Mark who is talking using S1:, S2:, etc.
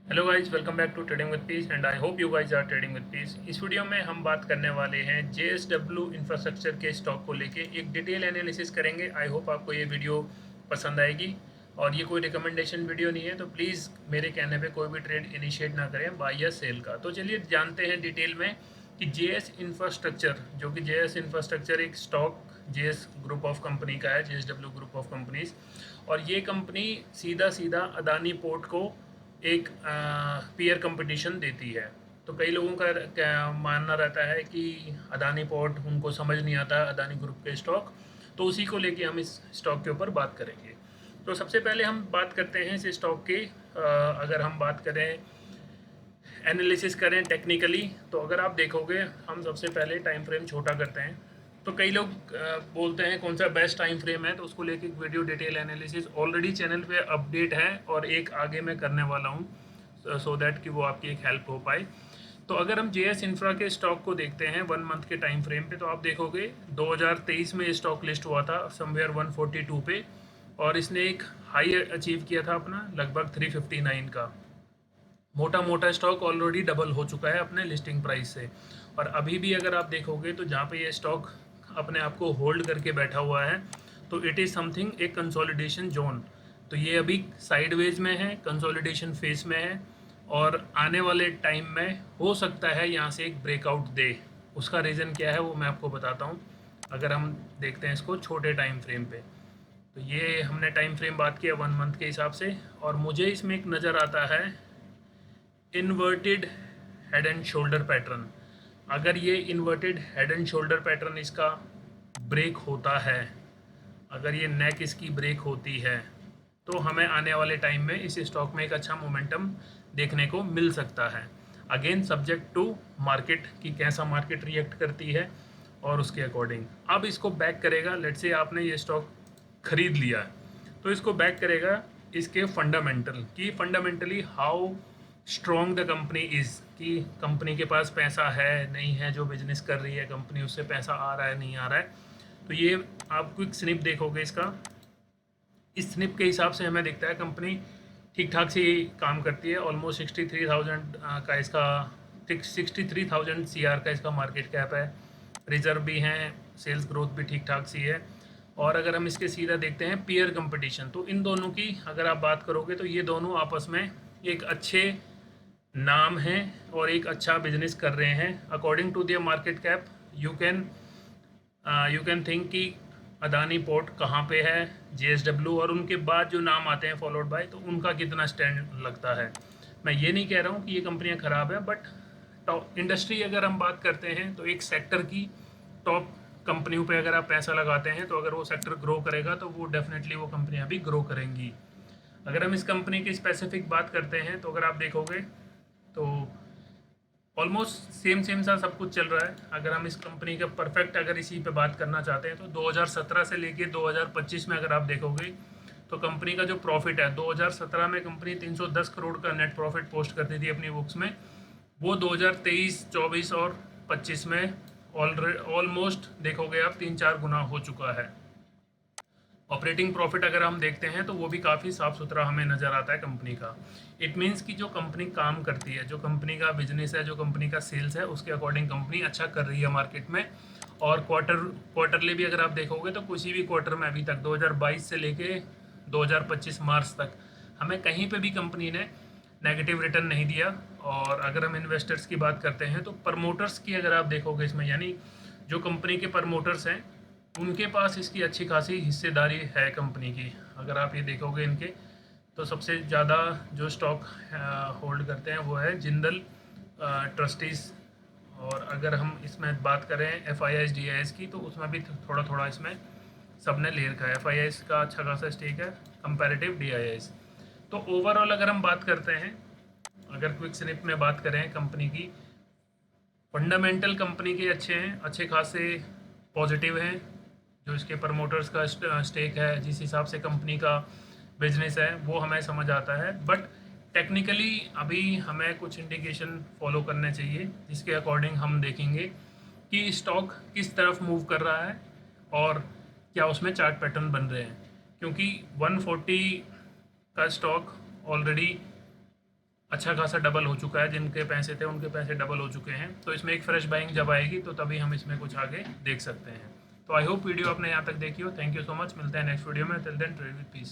S1: Hello guys, welcome back to trading with peace and I hope you guys are trading with peace. इस video में हम बात करने वाले हैं JSW इंफ्रास्ट्रक्चर के स्टॉक को लेके एक डिटेल एनालिसिस करेंगे। आई होप आपको ये वीडियो पसंद आएगी और ये कोई रिकमेंडेशन वीडियो नहीं है, तो प्लीज़ मेरे कहने पे कोई भी ट्रेड इनिशिएट ना करें बाय या सेल का। तो चलिए जानते हैं डिटेल में कि JS इंफ्रास्ट्रक्चर, जो कि JS इंफ्रास्ट्रक्चर एक stock JS group of company का है, JSW ग्रुप ऑफ कंपनीज। और ये कंपनी सीधा सीधा अदानी पोर्ट को एक पीयर कंपटीशन देती है। तो कई लोगों का मानना रहता है कि अदानी पोर्ट उनको समझ नहीं आता, अदानी ग्रुप के स्टॉक, तो उसी को लेके हम इस स्टॉक के ऊपर बात करेंगे। तो सबसे पहले हम बात करते हैं इस स्टॉक की। अगर हम बात करें, एनालिसिस करें टेक्निकली, तो अगर आप देखोगे हम सबसे पहले टाइम फ्रेम छोटा करते हैं। तो कई लोग बोलते हैं कौन सा बेस्ट टाइम फ्रेम है, तो उसको लेके एक video detail analysis already channel पे अपडेट है और एक आगे मैं करने वाला हूँ, सो दैट कि वो आपकी एक हेल्प हो पाए। तो अगर हम JS इंफ्रा के स्टॉक को देखते हैं 1 मंथ के टाइम फ्रेम पे, तो आप देखोगे 2023 में स्टॉक लिस्ट हुआ था समवेयर 142 पे, और इसने एक हाई अचीव किया था अपना लगभग 359 का। मोटा मोटा स्टॉक ऑलरेडी डबल हो चुका है अपने लिस्टिंग प्राइस से। और अभी भी अगर आप देखोगे तो जहाँ पे ये स्टॉक अपने आप को होल्ड करके बैठा हुआ है, तो इट इज़ समथिंग एक कंसोलिडेशन जोन। तो ये अभी साइडवेज में है, कंसोलिडेशन फेज में है, और आने वाले टाइम में हो सकता है यहाँ से एक ब्रेकआउट दे। उसका रीज़न क्या है वो मैं आपको बताता हूँ। अगर हम देखते हैं इसको छोटे टाइम फ्रेम पे, तो ये हमने टाइम फ्रेम बात किया 1 मंथ के हिसाब से, और मुझे इसमें एक नज़र आता है inverted head and shoulder pattern. अगर ये inverted head and shoulder pattern इसका ब्रेक होता है, अगर ये नेक इसकी ब्रेक होती है, तो हमें आने वाले टाइम में इस स्टॉक में एक अच्छा मोमेंटम देखने को मिल सकता है। अगेन सब्जेक्ट टू मार्केट कि कैसा मार्केट रिएक्ट करती है और उसके अकॉर्डिंग। अब इसको बैक करेगा, लेट्स से आपने ये स्टॉक खरीद लिया है, तो इसको बैक करेगा इसके फंडामेंटल कि fundamentally how strong the company is, कि कंपनी के पास पैसा है नहीं है, जो बिजनेस कर रही है कंपनी उससे पैसा आ रहा है नहीं आ रहा है। तो ये आप क्विक स्निप देखोगे इसका, इस स्निप के हिसाब से हमें दिखता है कंपनी ठीक ठाक से काम करती है। ऑलमोस्ट 63,000 का इसका 63,000 CR का इसका मार्केट कैप है, रिजर्व भी हैं, सेल्स ग्रोथ भी ठीक ठाक सी है। और अगर हम इसके सीधा देखते हैं पीयर कंपटीशन, तो इन दोनों की अगर आप बात करोगे तो ये दोनों आपस में एक अच्छे नाम है और एक अच्छा बिजनेस कर रहे हैं। According to their market cap you can think कि अदानी पोर्ट कहाँ पे है, JSW, और उनके बाद जो नाम आते हैं फॉलोड बाय, तो उनका कितना स्टैंड लगता है। मैं ये नहीं कह रहा हूँ कि ये कंपनियाँ ख़राब है, बट टॉप इंडस्ट्री अगर हम बात करते हैं तो एक सेक्टर की टॉप कंपनियों पे अगर आप पैसा लगाते हैं, तो अगर वो सेक्टर ग्रो करेगा तो वो डेफिनेटली वो कंपनियाँ भी ग्रो करेंगी। अगर हम इस कंपनी की स्पेसिफिक बात करते हैं, तो अगर आप देखोगे तो ऑलमोस्ट सेम सेम सा सब कुछ चल रहा है। अगर हम इस कंपनी का परफेक्ट अगर इसी पे बात करना चाहते हैं, तो 2017 से लेके 2025 में अगर आप देखोगे तो कंपनी का जो प्रॉफिट है, 2017 में कंपनी 310 करोड़ का नेट प्रॉफिट पोस्ट करती थी अपनी बुक्स में, वो 2023, 24 और 25 में ऑलमोस्ट देखोगे आप 3-4 गुना हो चुका है। ऑपरेटिंग प्रॉफिट अगर हम देखते हैं तो वो भी काफ़ी साफ़ सुथरा हमें नज़र आता है कंपनी का। इट मीन्स कि जो कंपनी काम करती है, जो कंपनी का बिजनेस है, जो कंपनी का सेल्स है, उसके अकॉर्डिंग कंपनी अच्छा कर रही है मार्केट में। और क्वार्टरली भी अगर आप देखोगे तो किसी भी क्वार्टर में अभी तक 2022 से लेके 2025 मार्च तक हमें कहीं पे भी कंपनी ने नेगेटिव रिटर्न नहीं दिया। और अगर हम इन्वेस्टर्स की बात करते हैं तो प्रमोटर्स की अगर आप देखोगे इसमें, यानी जो कंपनी के प्रमोटर्स हैं उनके पास इसकी अच्छी खासी हिस्सेदारी है कंपनी की। अगर आप ये देखोगे इनके, तो सबसे ज़्यादा जो स्टॉक होल्ड करते हैं वो है जिंदल ट्रस्टीज़। और अगर हम इसमें बात करें FIS DIS की, तो उसमें भी थोड़ा थोड़ा इसमें सब ने ले रखा है। FIS का अच्छा खासा स्टेक है कंपैरेटिव DIS। तो ओवरऑल अगर हम बात करते हैं, अगर क्विक स्निप में बात करें कंपनी की, फंडामेंटल कंपनी के अच्छे हैं, अच्छे खासे पॉजिटिव हैं। जो इसके प्रमोटर्स का स्टेक है, जिस हिसाब से कंपनी का बिजनेस है, वो हमें समझ आता है। बट टेक्निकली अभी हमें कुछ इंडिकेशन फॉलो करने चाहिए, जिसके अकॉर्डिंग हम देखेंगे कि स्टॉक किस तरफ मूव कर रहा है और क्या उसमें चार्ट पैटर्न बन रहे हैं। क्योंकि 140 का स्टॉक ऑलरेडी अच्छा खासा डबल हो चुका है, जिनके पैसे थे उनके पैसे डबल हो चुके हैं। तो इसमें एक फ्रेश बाइंग जब आएगी तो तभी हम इसमें कुछ आगे देख सकते हैं। तो आई होप वीडियो आपने यहाँ तक देखी हो। थैंक यू सो मच, मिलते हैं नेक्स्ट वीडियो में। Till then trade with piece.